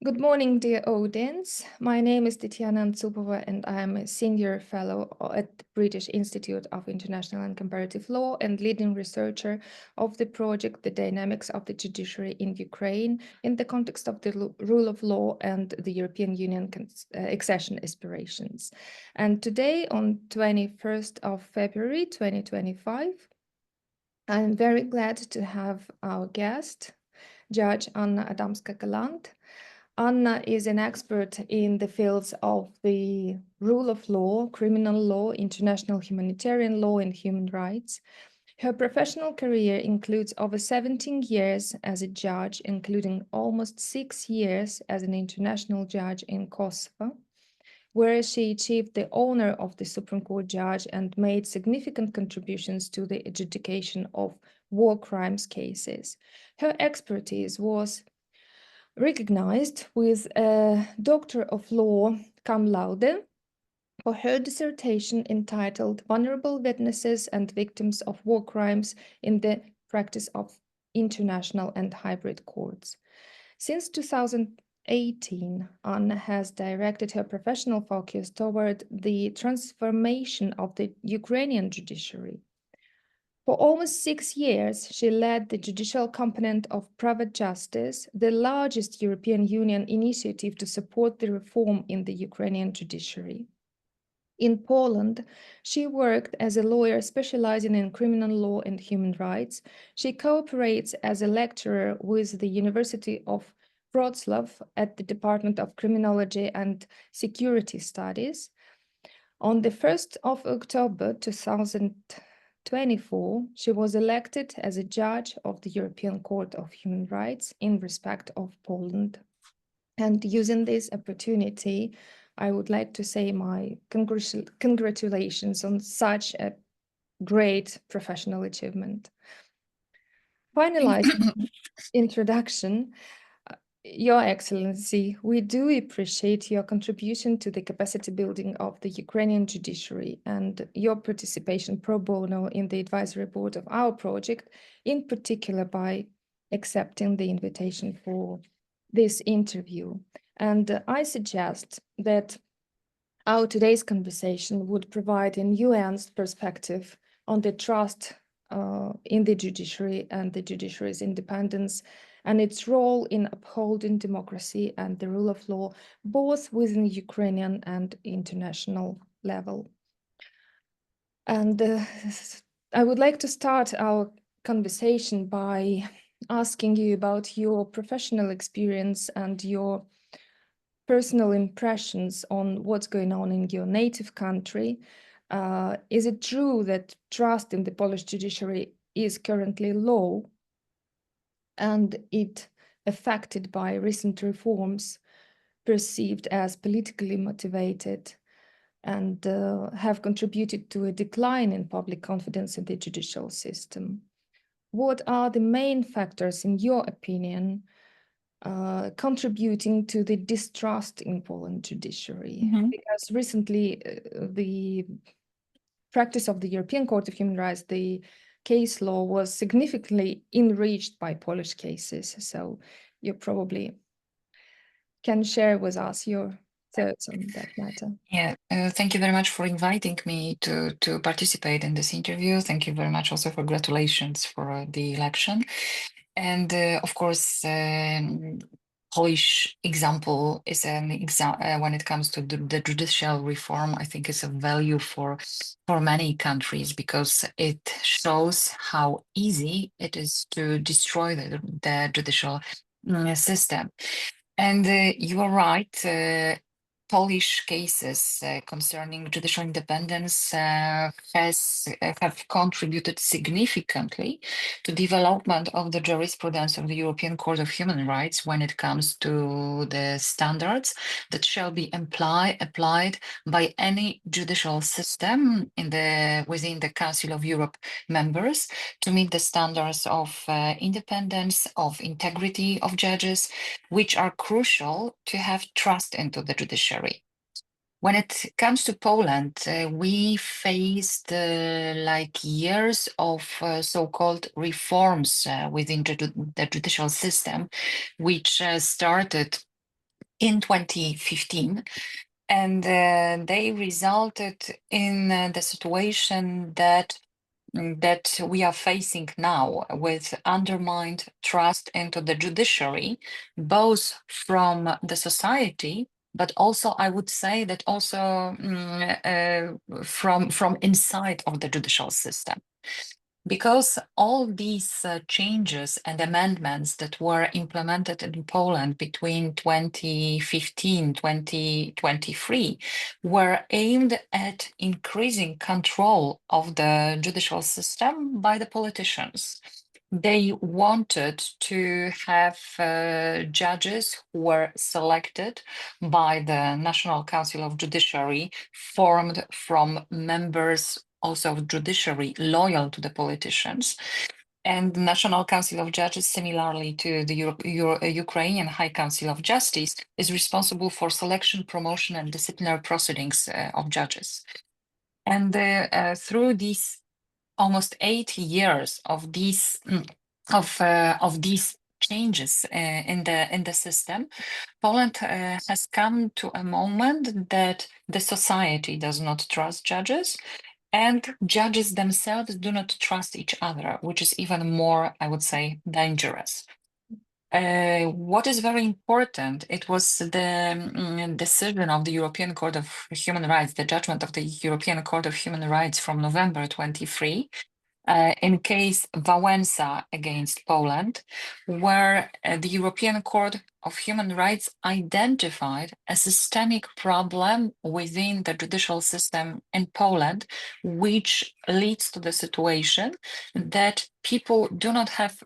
Good morning, dear audience. My name is Tetiana Antsupova, and I am a senior fellow at the British Institute of International and Comparative Law and leading researcher of the project The Dynamics of the Judiciary in Ukraine in the context of the rule of law and the European Union accession aspirations. And today, on 21st of February 2025, I'm very glad to have our guest, Judge Anna Adamska-Galant. Anna is an expert in the fields of the rule of law, criminal law, international humanitarian law, and human rights. Her professional career includes over 17 years as a judge, including almost 6 years as an international judge in Kosovo, where she achieved the honor of the Supreme Court judge and made significant contributions to the adjudication of war crimes cases. Her expertise was recognized with a Doctor of Law cum laude for her dissertation entitled Vulnerable Witnesses and Victims of War Crimes in the Practice of International and Hybrid Courts. Since 2018, Anna has directed her professional focus toward the transformation of the Ukrainian judiciary. For almost 6 years, she led the judicial component of Private Justice, the largest European Union initiative to support the reform in the Ukrainian judiciary. In Poland, she worked as a lawyer specializing in criminal law and human rights. She cooperates as a lecturer with the University of Wrocław at the Department of Criminology and Security Studies. On the 1st of October 2024, she was elected as a judge of the European Court of Human Rights in respect of Poland. And using this opportunity, I would like to say my congratulations on such a great professional achievement. Finalizing introduction, Your Excellency, we do appreciate your contribution to the capacity building of the Ukrainian judiciary and your participation pro bono in the advisory board of our project, in particular by accepting the invitation for this interview. And I suggest that our today's conversation would provide a nuanced perspective on the trust in the judiciary and the judiciary's independence and its role in upholding democracy and the rule of law, both within Ukrainian and international level. And I would like to start our conversation by asking you about your professional experience and your personal impressions on what's going on in your native country. Is it true that trust in the Polish judiciary is currently low and it affected by recent reforms perceived as politically motivated and have contributed to a decline in public confidence in the judicial system? What are the main factors, in your opinion, contributing to the distrust in Poland judiciary? Because recently the practice of the European Court of Human Rights, the case law, was significantly enriched by Polish cases. So you probably can share with us your thoughts on that matter. Yeah, thank you very much for inviting me to participate in this interview. Thank you very much also for congratulations for the election. And of course, Polish example is an example when it comes to the judicial reform. I think it's a value for many countries because it shows how easy it is to destroy the judicial system. And you are right. Polish cases concerning judicial independence have contributed significantly to development of the jurisprudence of the European Court of Human Rights when it comes to the standards that shall be applied by any judicial system within the Council of Europe members to meet the standards of independence, of integrity of judges, which are crucial to have trust into the judiciary. When it comes to Poland, we faced years of so-called reforms within the judicial system, which started in 2015. And they resulted in the situation that we are facing now, with undermined trust into the judiciary, both from the society, but also I would say that also from inside of the judicial system. Because all these changes and amendments that were implemented in Poland between 2015 2023 were aimed at increasing control of the judicial system by the politicians. They wanted to have judges who were selected by the National Council of Judiciary, formed from members also of judiciary loyal to the politicians. And the National Council of Judges, similarly to the Ukrainian High Council of Justice, is responsible for selection, promotion, and disciplinary proceedings of judges. And through these almost 8 years of these changes in the system, Poland has come to a moment that the society does not trust judges, and judges themselves do not trust each other, which is even more, I would say, dangerous. What is very important, it was the decision of the European Court of Human Rights, the judgment of the European Court of Human Rights from November 23, in case Wałęsa against Poland, where the European Court of Human Rights identified a systemic problem within the judicial system in Poland, which leads to the situation that people do not have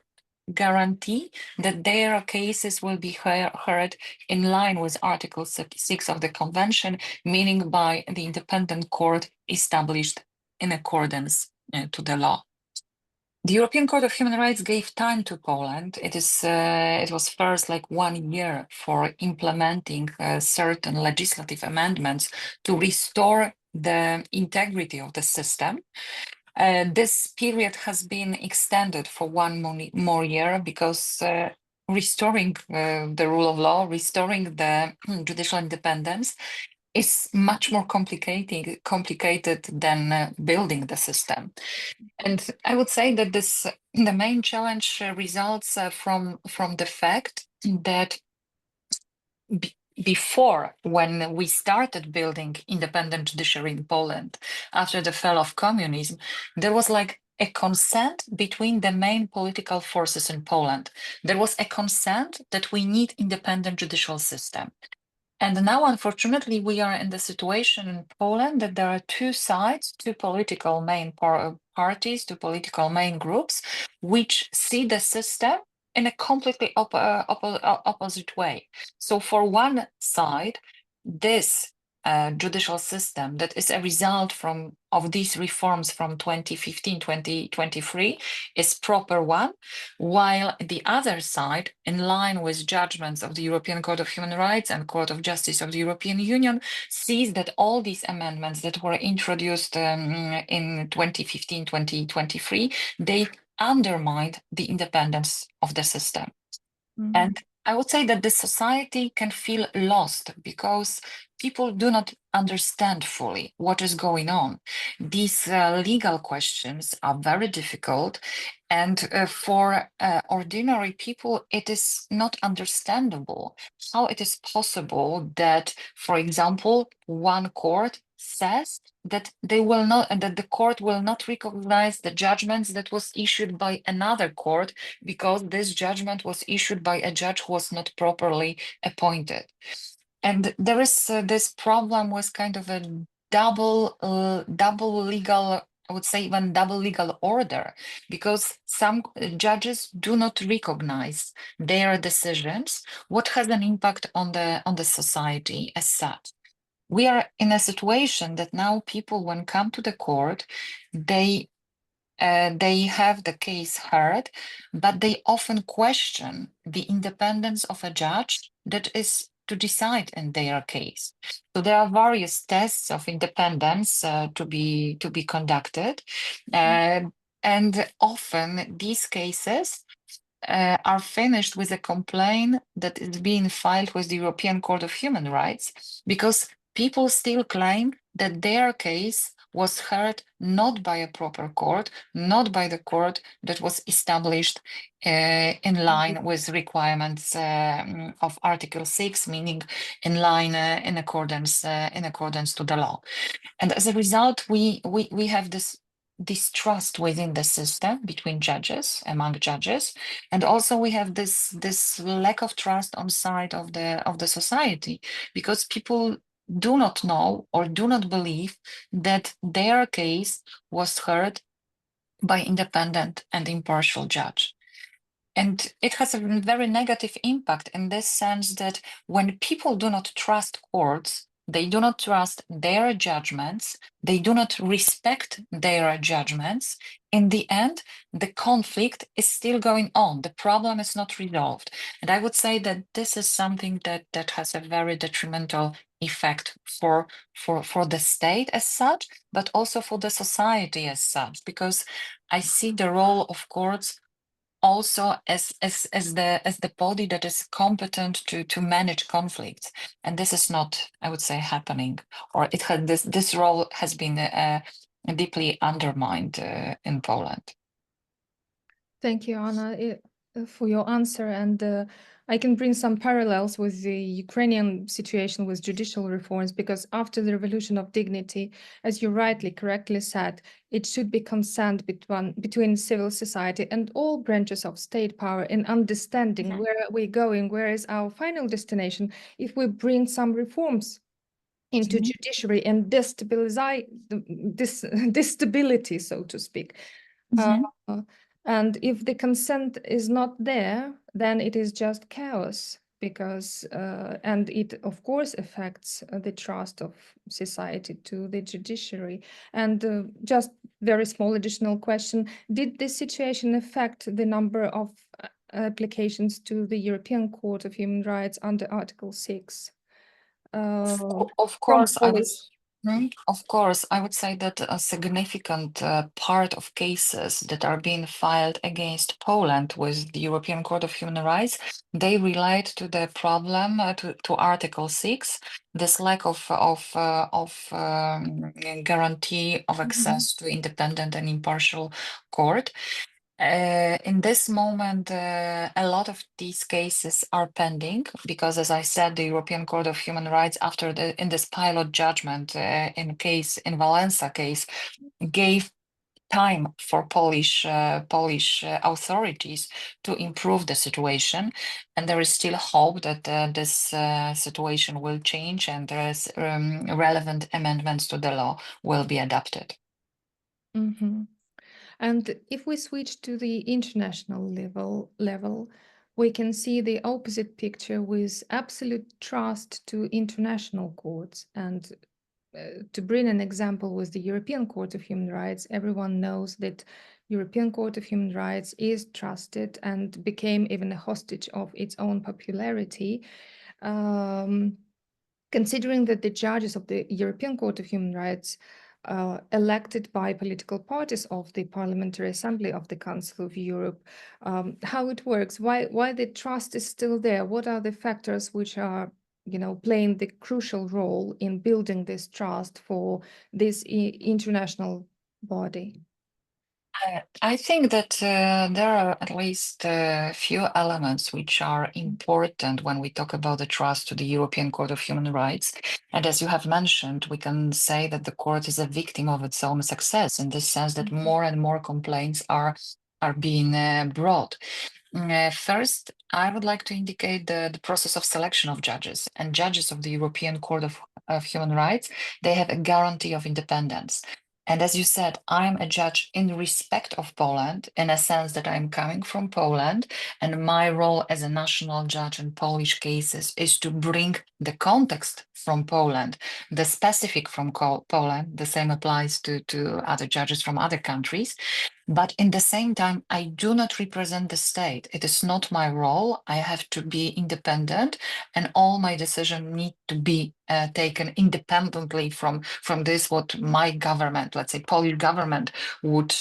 guarantee that their cases will be heard in line with Article 6 of the Convention, meaning by the independent court established in accordance to the law. The European Court of Human Rights gave time to Poland. It was first like 1 year for implementing certain legislative amendments to restore the integrity of the system. This period has been extended for one more year because restoring the rule of law, restoring the judicial independence is much more complicated than building the system. And I would say that the main challenge results from the fact that before, when we started building independent judiciary in Poland after the fall of communism, there was like a consent between the main political forces in Poland. There was a consent that we need independent judicial system. And now, unfortunately, we are in the situation in Poland that there are two sides, two political main parties, two political main groups, which see the system in a completely opposite way. So for one side, this judicial system that is a result of these reforms from 2015-2023 is proper one, while the other side, in line with judgments of the European Court of Human Rights and Court of Justice of the European Union, sees that all these amendments that were introduced in 2015-2023, they undermined the independence of the system. Mhm. And I would say that the society can feel lost because people do not understand fully what is going on. These legal questions are very difficult, and for ordinary people, it is not understandable how it is possible that, for example, one court says that the court will not recognize the judgments that was issued by another court because this judgment was issued by a judge who was not properly appointed. And there is this problem with kind of a double legal, I would say even double legal order, because some judges do not recognize their decisions, what has an impact on the society as such. We are in a situation that now people, when come to the court, they have the case heard, but they often question the independence of a judge that is to decide in their case. So there are various tests of independence to be conducted, and often these cases are finished with a complaint that is being filed with the European Court of Human Rights, because people still claim that their case was heard not by a proper court, not by the court that was established in line with requirements of Article 6, meaning in line in accordance to the law. And as a result, we have this distrust within the system between judges, among judges, and also we have this lack of trust on side of the society, because people do not know or do not believe that their case was heard by independent and impartial judge. And it has a very negative impact in this sense that when people do not trust courts, they do not trust their judgments, they do not respect their judgments. In the end, the conflict is still going on. The problem is not resolved. And I would say that this is something that has a very detrimental effect for the state as such, but also for the society as such, because I see the role of courts also as the body that is competent to manage conflicts, and this is not, I would say, happening, or it had this role has been deeply undermined in Poland. Thank you, Anna, for your answer. And I can bring some parallels with the Ukrainian situation with judicial reforms, because after the Revolution of Dignity, as you correctly said, it should be consent between civil society and all branches of state power in understanding where we're going, where is our final destination. If we bring some reforms into judiciary and destabilize this stability, so to speak. And if the consent is not there, then it is just chaos, because and it of course affects the trust of society to the judiciary. And just very small additional question: did this situation affect the number of applications to the European Court of Human Rights under Article 6? Of course, of course, I would say that a significant part of cases that are being filed against Poland with the European Court of Human Rights, they relate to the problem to Article 6, this lack of guarantee of access to independent and impartial court. In this moment, a lot of these cases are pending because, as I said, the European Court of Human Rights, in this pilot judgment in Wałęsa case, gave time for Polish authorities to improve the situation, and there is still hope that this situation will change and relevant amendments to the law will be adopted. And if we switch to the international level, we can see the opposite picture with absolute trust to international courts. And to bring an example with the European Court of Human Rights, everyone knows that European Court of Human Rights is trusted and became even a hostage of its own popularity. Considering that the judges of the European Court of Human Rights elected by political parties of the Parliamentary Assembly of the Council of Europe, how it works, why the trust is still there, what are the factors which are playing the crucial role in building this trust for this international body? I think that there are at least a few elements which are important when we talk about the trust to the European Court of Human Rights. And as you have mentioned, we can say that the court is a victim of its own success, in the sense that more and more complaints are being brought. First, I would like to indicate the process of selection of judges. And judges of the European Court of Human Rights, they have a guarantee of independence. And as you said, I'm a judge in respect of Poland, in a sense that I'm coming from Poland, and my role as a national judge in Polish cases is to bring the context from Poland, the specific from Poland. The same applies to other judges from other countries. But in the same time, I do not represent the state. It is not my role. I have to be independent, and all my decisions need to be taken independently from this. What my government, let's say Polish government, would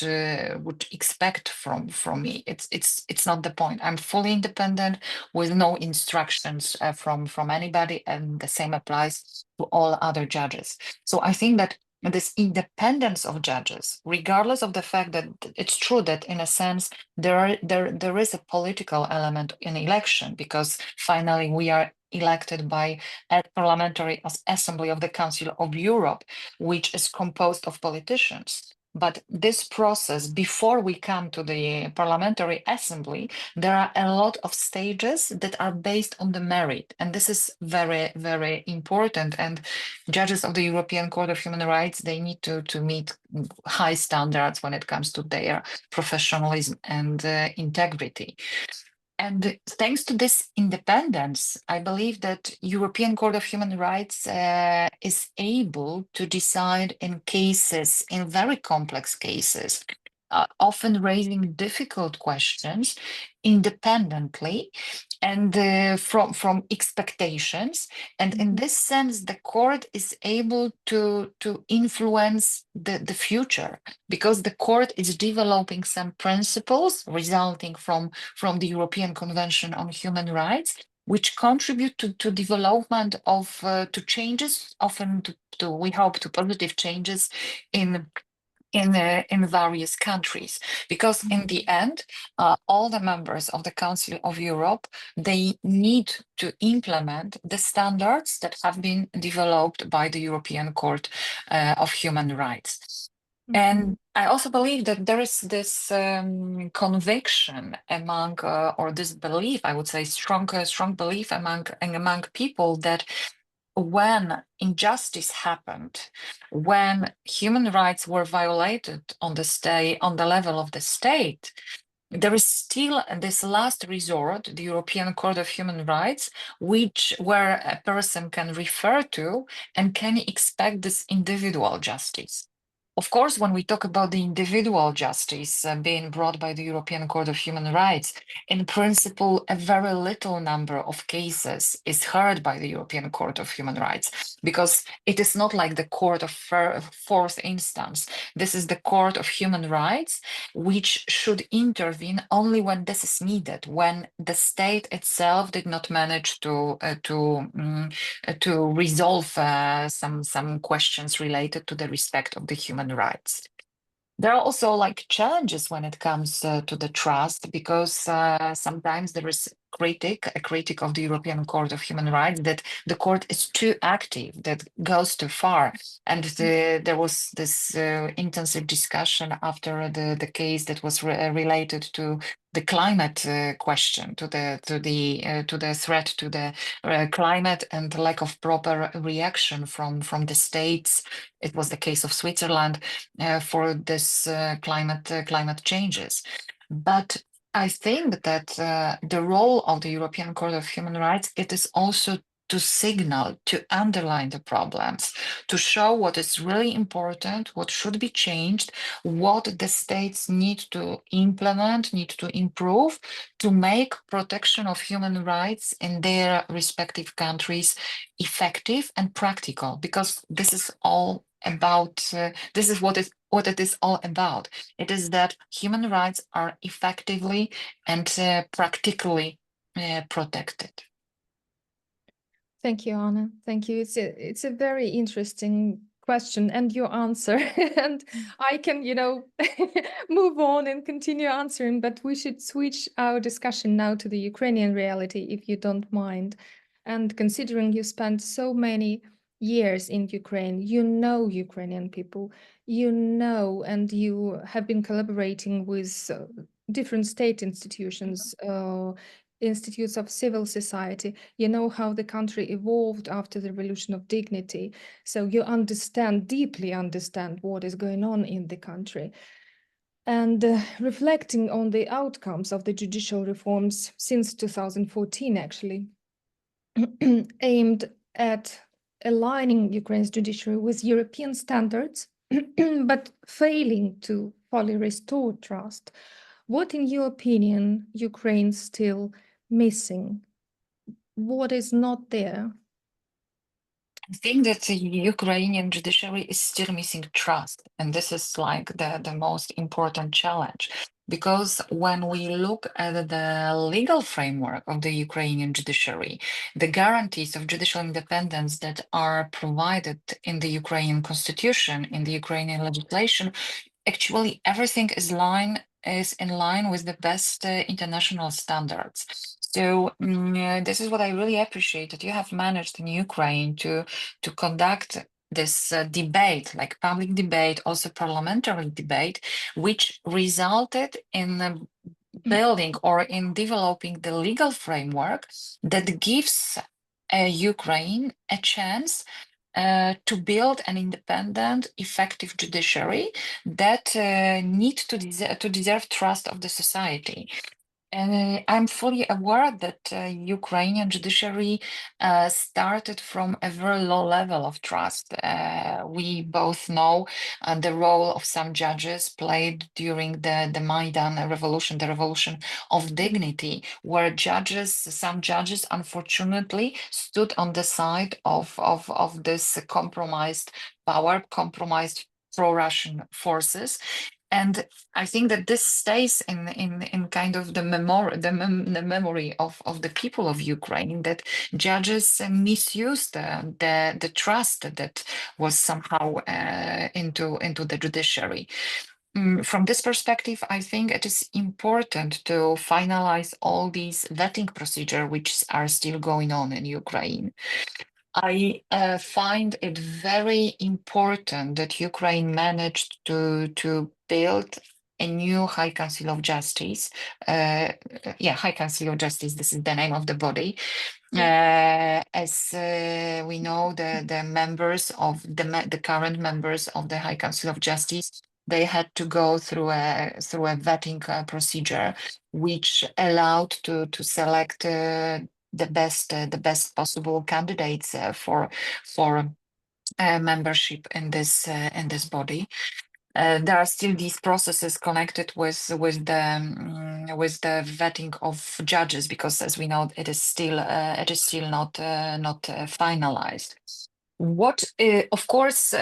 expect from me. It's not the point. I'm fully independent with no instructions from anybody, and the same applies to all other judges. So I think that this independence of judges, regardless of the fact that it's true that in a sense there is a political element in election, because finally we are elected by a parliamentary assembly of the Council of Europe, which is composed of politicians. But this process, before we come to the parliamentary assembly, there are a lot of stages that are based on the merit. And this is very, very important. And judges of the European Court of Human Rights, they need to meet high standards when it comes to their professionalism and integrity. And thanks to this independence, I believe that European Court of Human Rights is able to decide in cases, in very complex cases, often raising difficult questions independently and from expectations. And in this sense, the court is able to influence the future, because the court is developing some principles resulting from the European Convention on Human Rights, which contribute to development of to changes, often to we hope to positive changes in various countries, because in the end, all the members of the Council of Europe, they need to implement the standards that have been developed by the European Court of Human Rights. And I also believe that there is this conviction among, or this belief, I would say, strong belief among people that when injustice happened, when human rights were violated on the level of the state, there is still this last resort, the European Court of Human Rights, where a person can refer to and can expect this individual justice. Of course, when we talk about the individual justice being brought by the European Court of Human Rights, in principle, a very little number of cases is heard by the European Court of Human Rights, because it is not like the court of fourth instance. This is the Court of Human Rights, which should intervene only when this is needed, when the state itself did not manage to resolve some questions related to the respect of the human rights. There are also like challenges when it comes to the trust, because sometimes there is a critic of the European Court of Human Rights, that the court is too active, that goes too far. And there was this intensive discussion after the case that was related to the climate question, to the threat to the climate and lack of proper reaction from the states. It was the case of Switzerland for this climate changes. But I think that the role of the European Court of Human Rights, it is also to signal, to underline the problems, to show what is really important, what should be changed, what the states need to implement, need to improve to make protection of human rights in their respective countries effective and practical, because this is all about, this is what it is all about. It is that human rights are effectively and practically protected. Thank you, Anna. Thank you. It's a very interesting question and your answer. And I can, move on and continue answering, but we should switch our discussion now to the Ukrainian reality, if you don't mind. And considering you spent so many years in Ukraine, you know Ukrainian people, and you have been collaborating with different state institutions, institutes of civil society. You know how the country evolved after the Revolution of Dignity. So you deeply understand what is going on in the country. And reflecting on the outcomes of the judicial reforms since 2014, actually, aimed at aligning Ukraine's judiciary with European standards, but failing to fully restore trust. What, in your opinion, Ukraine's still missing? What is not there? I think that the Ukrainian judiciary is still missing trust, and this is like the most important challenge. Because when we look at the legal framework of the Ukrainian judiciary, the guarantees of judicial independence that are provided in the Ukrainian constitution, in the Ukrainian legislation, actually everything is in line with the best international standards. So this is what I really appreciate, that you have managed in Ukraine to conduct this debate, like public debate, also parliamentary debate, which resulted in building or in developing the legal framework that gives Ukraine a chance to build an independent, effective judiciary that need to deserve trust of the society. And I'm fully aware that Ukrainian judiciary started from a very low level of trust. We both know the role of some judges played during the Maidan revolution, the revolution of dignity, where some judges, unfortunately, stood on the side of this compromised power, compromised pro-Russian forces. And I think that this stays in kind of the memory of the people of Ukraine, that judges misused the trust that was somehow into the judiciary. From this perspective, I think it is important to finalize all these vetting procedures which are still going on in Ukraine. I find it very important that Ukraine managed to build a new High Council of Justice. High Council of Justice, this is the name of the body. As we know, the members of the current members of the High Council of Justice, they had to go through a vetting procedure, which allowed to select the best possible candidates for membership in this body. There are still these processes connected with the vetting of judges, because, as we know, it is still not finalized. Of course.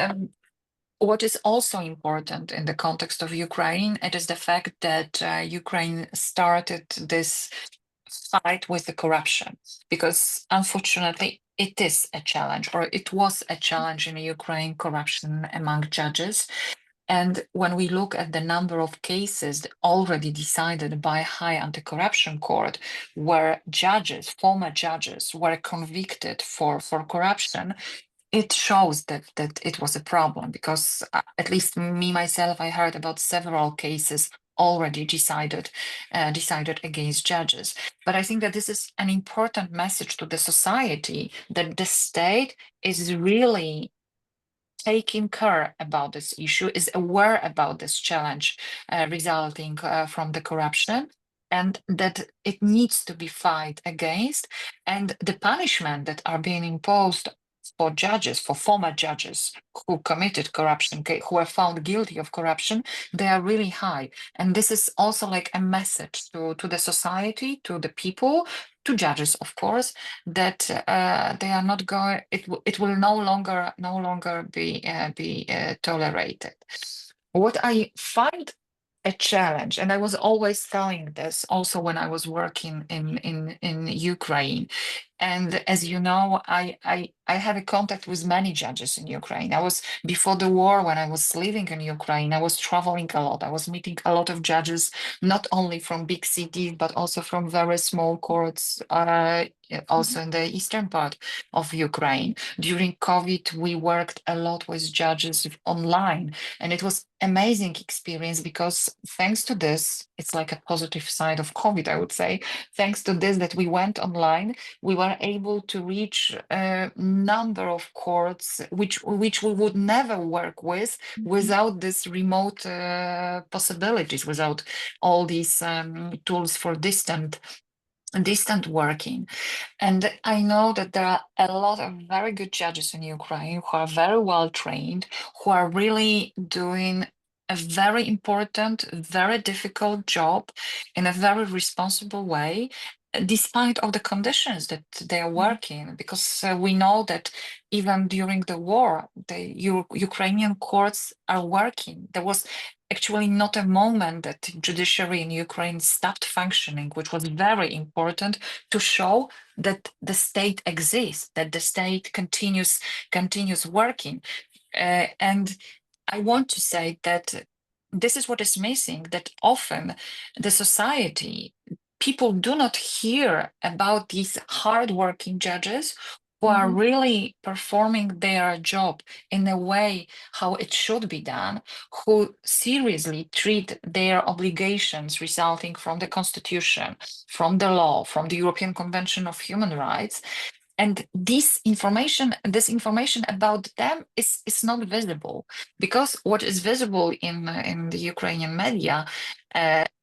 What is also important in the context of Ukraine, it is the fact that Ukraine started this fight with the corruption, because unfortunately it is a challenge, or it was a challenge in Ukraine, corruption among judges. And when we look at the number of cases already decided by High Anti-Corruption Court, where former judges were convicted for corruption, it shows that it was a problem, because at least me myself, I heard about several cases already decided against judges. But I think that this is an important message to the society, that the state is really taking care about this issue, is aware about this challenge resulting from the corruption, and that it needs to be fight against, and the punishment that are being imposed for judges, for former judges who committed corruption, who are found guilty of corruption, they are really high. And this is also like a message to the society, to the people, to judges, of course, that they are not going. It will no longer be tolerated. What I find a challenge, and I was always telling this also when I was working in Ukraine, and as you know, I had a contact with many judges in Ukraine. I was, before the war, when I was living in Ukraine, I was traveling a lot. I was meeting a lot of judges, not only from big cities, but also from very small courts, also in the eastern part of Ukraine. During COVID, we worked a lot with judges online, and it was amazing experience, because thanks to this, it's like a positive side of COVID, I would say. Thanks to this, that we went online, we were able to reach a number of courts which we would never work with without this remote possibilities, without all these tools for distant working. And I know that there are a lot of very good judges in Ukraine who are very well trained, who are really doing a very important, very difficult job in a very responsible way, despite of the conditions that they are working, because we know that even during the war, the Ukrainian courts are working. There was actually not a moment that judiciary in Ukraine stopped functioning, which was very important to show that the state exists, that the state continues working. And I want to say that this is what is missing, that often the society, people do not hear about these hardworking judges who are Mhm. really performing their job in a way how it should be done, who seriously treat their obligations resulting from the Constitution, from the law, from the European Convention of Human Rights. And this information about them is not visible, because what is visible in the Ukrainian media,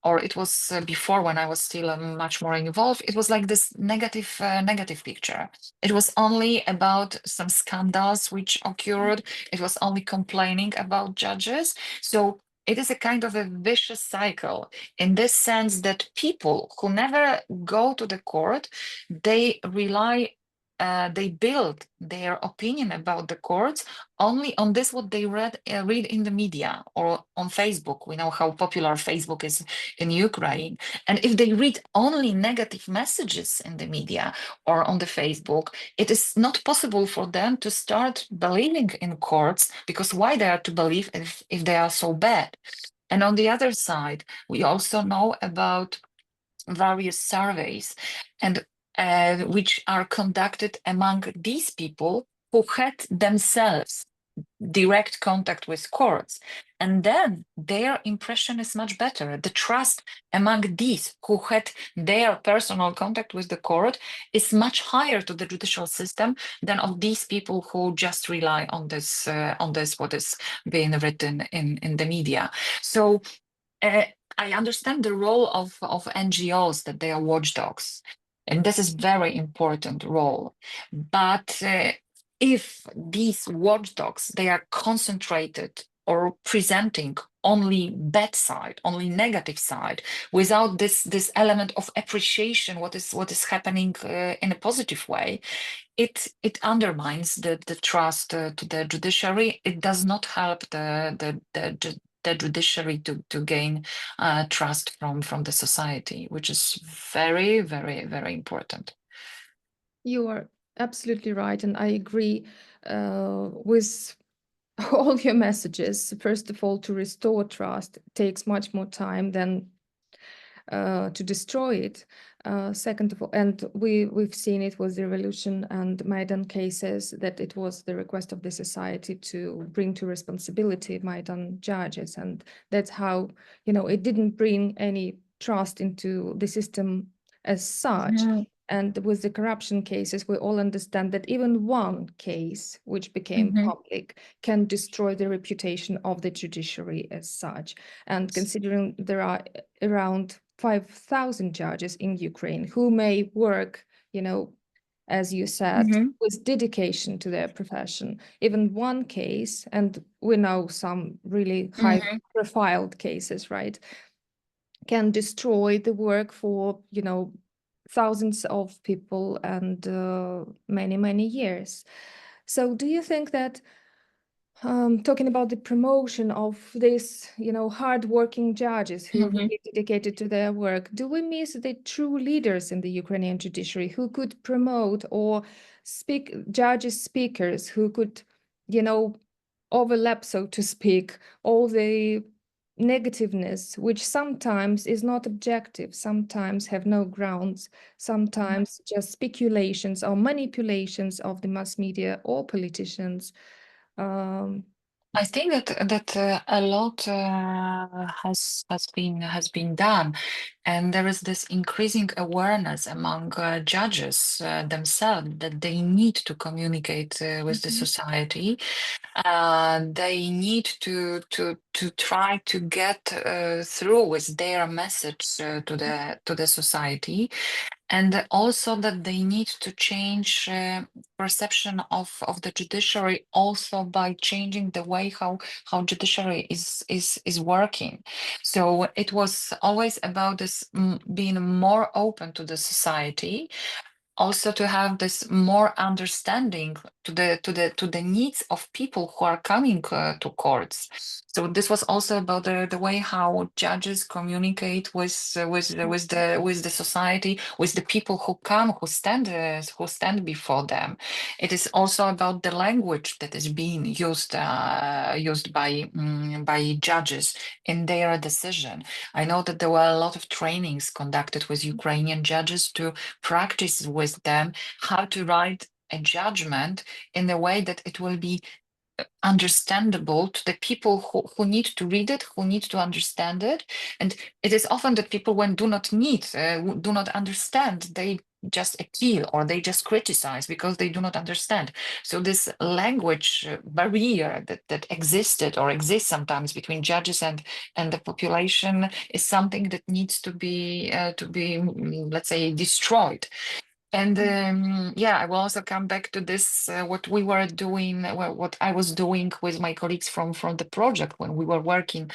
or it was before, when I was still much more involved, it was like this negative picture. It was only about some scandals which occurred. It was only complaining about judges. So it is a kind of a vicious cycle, in this sense that people who never go to the court, they rely, they build their opinion about the courts only on this what they read in the media or on Facebook. We know how popular Facebook is in Ukraine, and if they read only negative messages in the media or on the Facebook, it is not possible for them to start believing in courts, because why they are to believe if they are so bad? And on the other side, we also know about various surveys, and which are conducted among these people who had themselves direct contact with courts. And then their impression is much better. The trust among these who had their personal contact with the court is much higher to the judicial system than of these people who just rely on this what is being written in the media. So uh, I understand the role of NGOs, that they are watchdogs, and this is very important role. But if these watchdogs, they are concentrated or presenting only bad side, only negative side, without this element of appreciation, what is happening in a positive way, it undermines the trust to the judiciary. It does not help the judiciary to gain trust from the society, which is very, very, very important. You are absolutely right, and I agree with all your messages. First of all, to restore trust takes much more time than to destroy it. Second of all, and we've seen it with the revolution and Maidan cases, that it was the request of the society to bring to responsibility Maidan judges, and that's how, it didn't bring any trust into the system as such. Mhm, And with the corruption cases, we all understand that even one case which became mhm, public can destroy the reputation of the judiciary as such. And considering there are around 5,000 judges in Ukraine who may work, as you said, mhm, with dedication to their profession. Even one case, and we know some really high mhm. profiled cases, right, can destroy the work for, thousands of people and many, many years. So do you think that talking about the promotion of these, hardworking judges who Mhm. really dedicated to their work, do we miss the true leaders in the Ukrainian judiciary who could promote or speak judges, speakers who could, you know, overlap, so to speak, all the negativeness, which sometimes is not objective, sometimes have no grounds, sometimes just speculations or manipulations of the mass media or politicians. Um, I think that a lot has been done, and there is this increasing awareness among judges themselves, that they need to communicate with the Mhm. society. They need to try to get through with their message to the society. and also that they need to change perception of the judiciary also by changing the way how judiciary is working. So it was always about this being more open to the society, also to have this more understanding to the needs of people who are coming to courts. So this was also about the way how judges communicate with the society, with the people who come, who stand before them. It is also about the language that is being used by judges in their decision. I know that there were a lot of trainings conducted with Ukrainian judges to practice with them how to write a judgment in a way that it will be understandable to the people who need to read it, who need to understand it. And it is often that people, when do not understand, they just appeal or they just criticize because they do not understand. So this language barrier that existed or exists sometimes between judges and the population is something that needs to be let's say, destroyed. And yeah, I will also come back to this, what we were doing, what I was doing with my colleagues from the project when we were working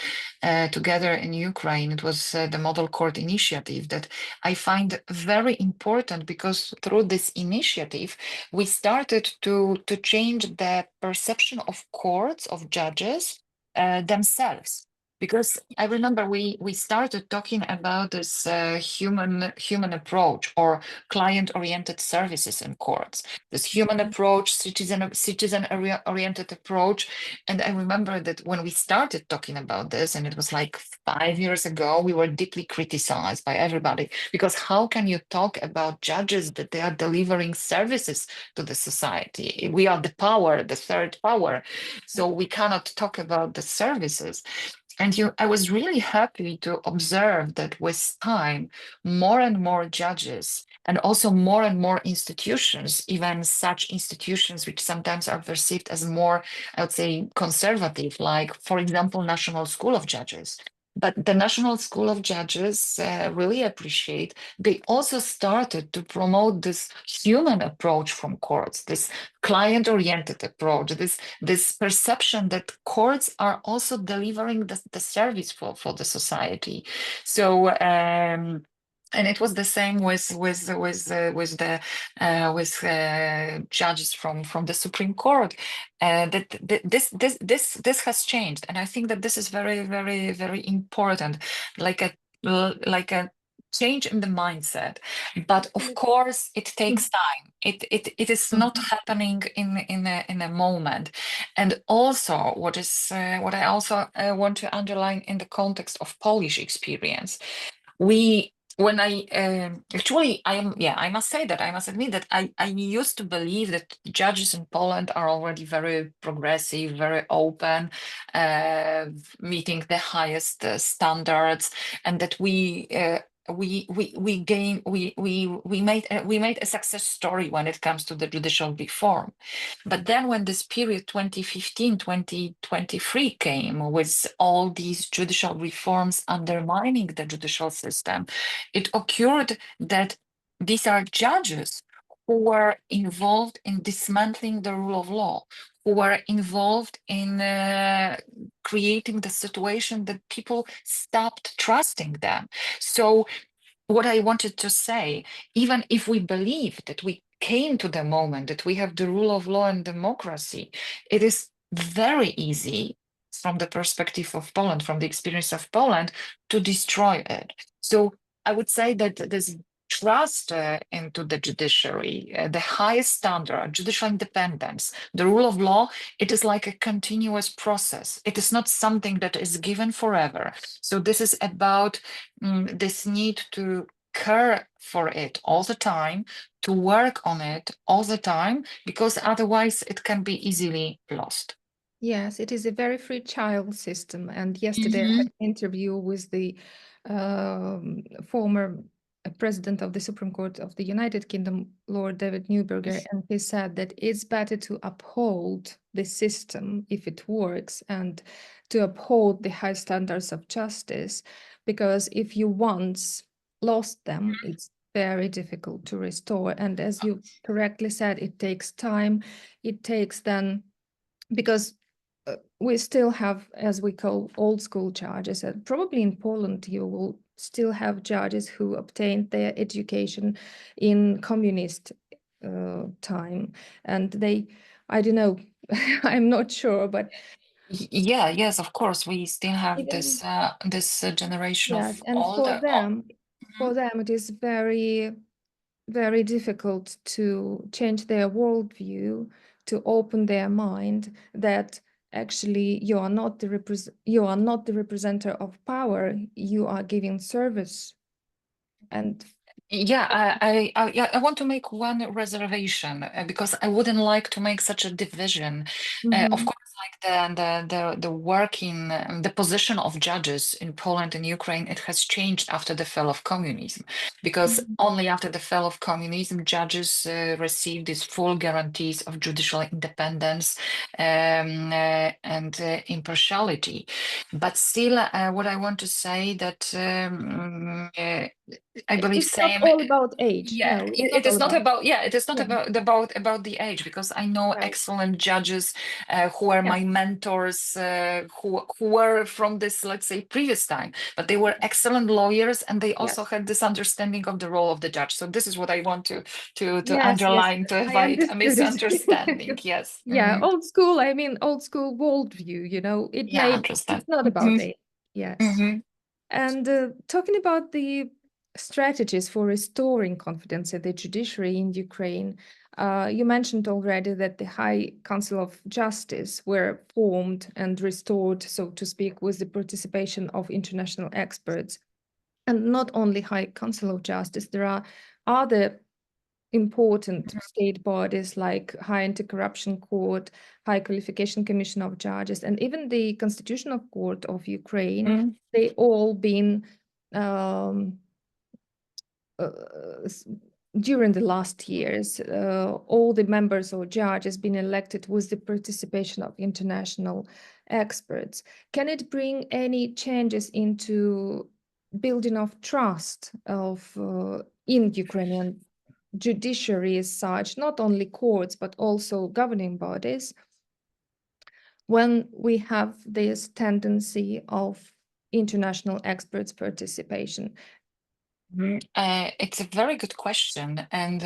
together in Ukraine. It was the Model Court Initiative that I find very important, because through this initiative, we started to change the perception of courts, of judges themselves. Because I remember we started talking about this human approach, or client-oriented services in courts, this human approach, citizen-oriented approach. And I remember that when we started talking about this, and it was like 5 years ago, we were deeply criticized by everybody, because how can you talk about judges that they are delivering services to the society? We are the power, the third power, so we cannot talk about the services. And I was really happy to observe that with time, more and more judges, and also more and more institutions, even such institutions which sometimes are perceived as more, I would say, conservative, like, for example, National School of Judges. But the National School of Judges really appreciate, they also started to promote this human approach from courts, this client-oriented approach, this perception that courts are also delivering the service for the society. So and it was the same with judges from the Supreme Court. This has changed, and I think that this is very, very, very important, like a change in the mindset. But of course, it takes time. It is not happening in a moment. And also, what I also want to underline in the context of Polish experience, we when I actually I am yeah I must say that I must admit that I used to believe that judges in Poland are already very progressive, very open, meeting the highest standards, and that we made a success story when it comes to the judicial reform. But then when this period 2015 2023 came, with all these judicial reforms undermining the judicial system, it occurred that these are judges who were involved in dismantling the rule of law, who were involved in creating the situation that people stopped trusting them. So what I wanted to say, even if we believe that we came to the moment that we have the rule of law and democracy, it is very easy from the perspective of Poland, from the experience of Poland, to destroy it. So I would say that this trust into the judiciary, the highest standard, judicial independence, the rule of law, it is like a continuous process. It is not something that is given forever. So this is about this need to care for it all the time, to work on it all the time, because otherwise it can be easily lost. Yes, it is a very free child system. And yesterday I Mhm. had an interview with the former president of the Supreme Court of the United Kingdom, Lord David Newberger, and he said that it's better to uphold the system if it works, and to uphold the high standards of justice, because if you once lost them, it's very difficult to restore. And as you correctly said, it takes time. It takes then, because we still have, as we call, old school judges. And probably in Poland, you will still have judges who obtained their education in communist time. And they, I don't know, I'm not sure, but Yeah, yes, of course. We still have even, this generation yes, of and older. Oh, for them, it is very, very difficult to change their worldview, to open their mind that actually you are not the representative of power, you are giving service. And yeah, yeah, I want to make one reservation because I wouldn't like to make such a division. Of Mhm, course, like the working the position of judges in Poland and Ukraine, it has changed after the fall of communism, because mhm, only after the fall of communism, judges received these full guarantees of judicial independence and impartiality. But still, what I want to say that I believe it's not same. all about age. Yeah, No, it's not it all is not about. about, yeah, it is not Yeah, about the age, because I know right. excellent judges who are Yeah, my mentors, who were from this, let's say, previous time, but they were excellent lawyers, and they also yes, had this understanding of the role of the judge. So this is what I want to yes, yes. underline, to I avoid a understood misunderstanding. it. Yes. Yeah, old school. I mean, old school worldview. Yeah, I understand. It's not about age. Yeah. Hmm. And talking about the strategies for restoring confidence in the judiciary in Ukraine, you mentioned already that the High Council of Justice were formed and restored, so to speak, with the participation of international experts. And not only High Council of Justice, there are other important state bodies like High Anti-Corruption Court, High Qualification Commission of Judges, and even the Constitutional Court of Ukraine. They all been um, uh, s- during the last years, all the members or judges been elected with the participation of international experts. Can it bring any changes into building of trust of in Ukrainian judiciary as such, not only courts, but also governing bodies, when we have this tendency of international experts' participation? It's a very good question. And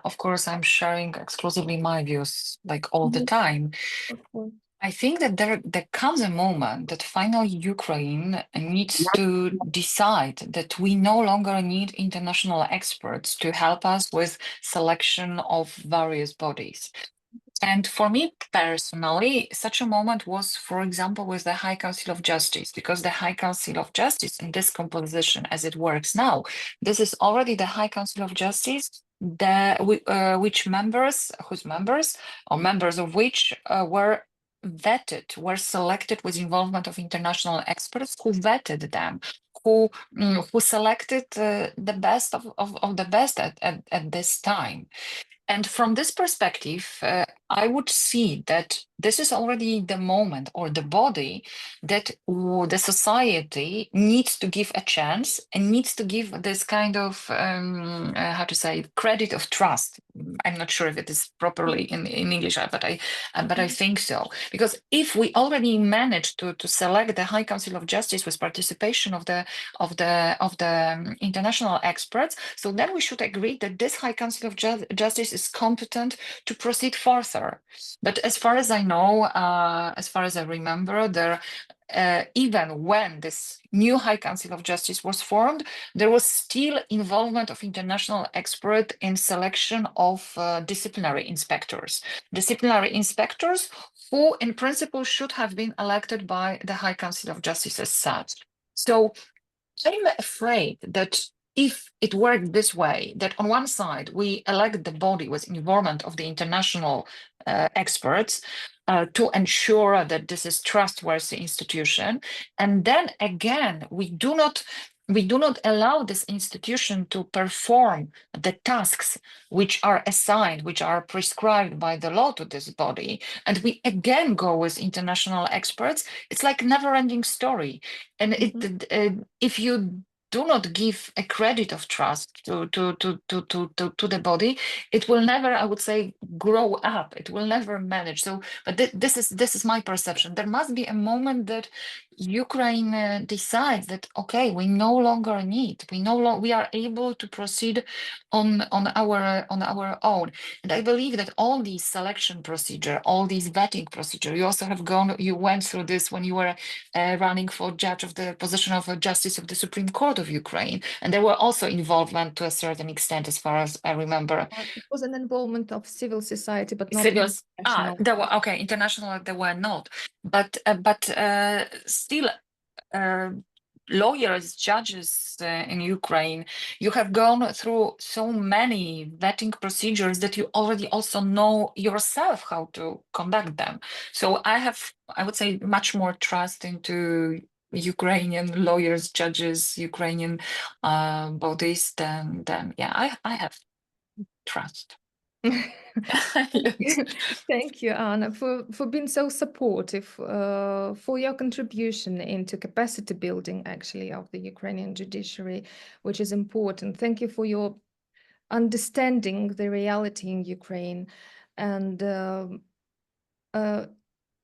of course, I'm sharing exclusively my views like all the Mhm. time. Of course. I think that there comes a moment that finally Ukraine needs to decide that we no longer need international experts to help us with selection of various bodies. And for me personally, such a moment was, for example, with the High Council of Justice, because the High Council of Justice in this composition as it works now, this is already the High Council of Justice, which members, whose members, or members of which were vetted, were selected with involvement of international experts who vetted them, who selected the best of the best at this time. And from this perspective, I would see that this is already the moment or the body that the society needs to give a chance and needs to give this kind of, how to say, credit of trust. I'm not sure if it is properly in English, but I think so. Because if we already managed to select the High Council of Justice with participation of the international experts, so then we should agree that this High Council of Justice is competent to proceed further. But as far as I know, as far as I remember, even when this new High Council of Justice was formed, there was still involvement of international expert in selection of disciplinary inspectors. Disciplinary inspectors who, in principle, should have been elected by the High Council of Justice as such. So I'm afraid that if it worked this way, that on one side we elect the body with involvement of the international experts to ensure that this is trustworthy institution, and then again we do not allow this institution to perform the tasks which are assigned, which are prescribed by the law to this body, and we again go with international experts. It's like a never-ending story. And Mhm. if you do not give a credit of trust to the body, it will never, I would say, grow up. It will never manage. So, but this is my perception. There must be a moment that Ukraine decides that, okay, we no longer need, we are able to proceed on our own. And I believe that all these selection procedure, all these vetting procedure, you went through this when you were running for judge of the position of a justice of the Supreme Court of Ukraine, and there were also involvement to a certain extent, as far as I remember. It was an involvement of civil society, but not Civils, international. there were, okay, international, there were not, but still, lawyers, judges in Ukraine, you have gone through so many vetting procedures that you already also know yourself how to conduct them. So I have, I would say, much more trust into Ukrainian lawyers, judges, Ukrainian bodies than yeah, I have trust. Yes. Thank you, Anna, for being so supportive, for your contribution into capacity building, actually, of the Ukrainian judiciary, which is important. Thank you for your understanding the reality in Ukraine. And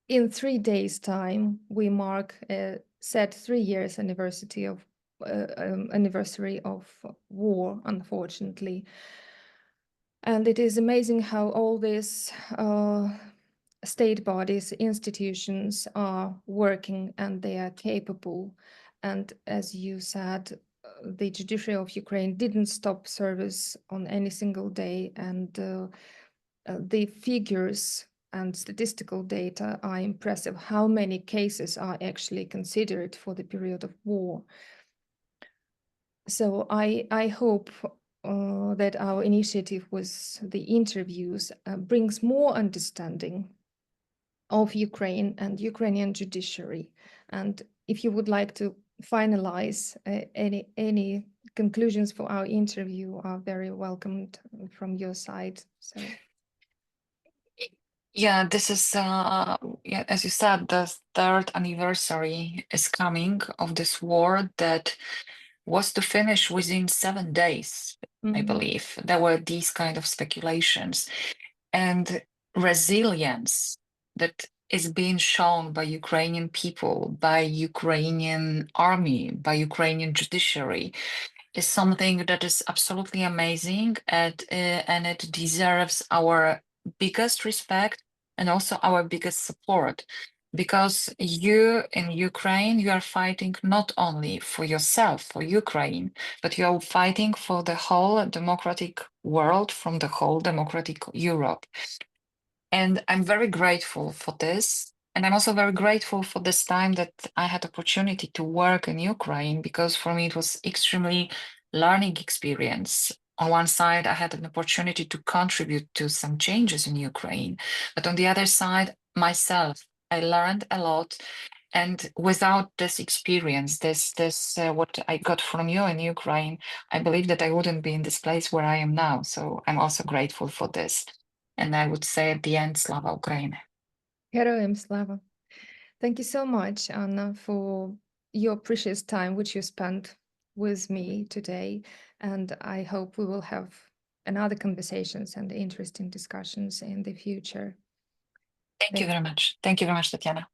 in 3 days' time, we mark a sad 3 years anniversary of war, unfortunately. And it is amazing how all these state bodies, institutions are working, and they are capable. And as you said, the judiciary of Ukraine didn't stop service on any single day. And the figures and statistical data are impressive. How many cases are actually considered for the period of war? So I hope that our initiative with the interviews brings more understanding of Ukraine and Ukrainian judiciary. And if you would like to finalize any conclusions for our interview, are very welcomed from your side. So. Yeah, this is yeah, as you said, the third anniversary is coming of this war that was to finish within 7 days, I believe. There were these kind of speculations, and resilience that is being shown by Ukrainian people, by Ukrainian army, by Ukrainian judiciary is something that is absolutely amazing, and it deserves our biggest respect and also our biggest support, because you in Ukraine, you are fighting not only for yourself, for Ukraine, but you are fighting for the whole democratic world, from the whole democratic Europe. And I'm very grateful for this. And I'm also very grateful for this time that I had opportunity to work in Ukraine, because for me it was extremely learning experience. On one side, I had an opportunity to contribute to some changes in Ukraine, but on the other side, myself, I learned a lot. And without this experience, this what I got from you in Ukraine, I believe that I wouldn't be in this place where I am now. So I'm also grateful for this. And I would say at the end, Slava Ukraine. Heroям slava. Thank you so much, Anna, for your precious time which you spent with me today. And I hope we will have another conversations and interesting discussions in the future. Thank you very much. Thank you very much, Tatiana.